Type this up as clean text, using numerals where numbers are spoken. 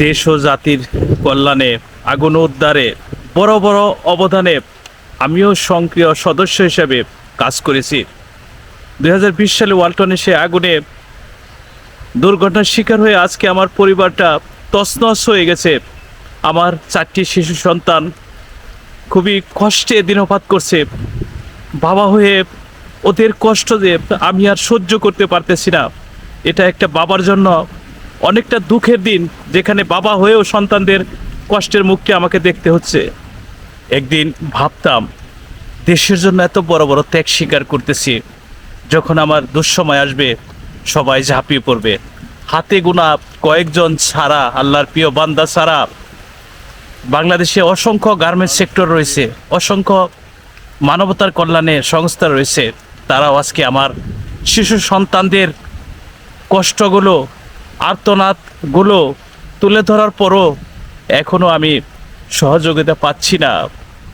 দেশ ও জাতির কল্যাণে, আগুন উদ্ধারে বড় বড় অবদানে আমিও সক্রিয় সদস্য হিসেবে কাজ করেছি। 2020 সালে ওয়ালটনে সে আগুনে দুর্ঘটনার শিকার হয়ে আজকে আমার পরিবারটা তছনছ হয়ে গেছে। আমার 4টি শিশু সন্তান খুবই কষ্টে দিনপাত করছে। বাবা হয়ে ওদের কষ্ট যে আমি আর সহ্য করতে পারতেছি না। এটা একটা বাবার জন্য অনেকটা দুঃখের দিন, যেখানে বাবা হয়েও সন্তানদের কষ্টের মুখটি আমাকে দেখতে হচ্ছে। একদিন ভাবতাম দেশের জন্য এত বড় বড় ত্যাগ স্বীকার করতেছি, যখন আমার দুঃসময় আসবে সবাই ঝাঁপিয়ে পড়বে। হাতে গোনা কয়েকজন ছাড়া, আল্লাহর প্রিয় বান্দা ছাড়া বাংলাদেশে অসংখ্য গার্মেন্টস সেক্টর রয়েছে, অসংখ্য মানবতার কল্যাণে সংস্থা রয়েছে। তারাও আজকে আমার শিশু সন্তানদের কষ্টগুলো, আর্তনাদগুলো তুলে ধরার পরও এখনও আমি সহযোগিতা পাচ্ছি না।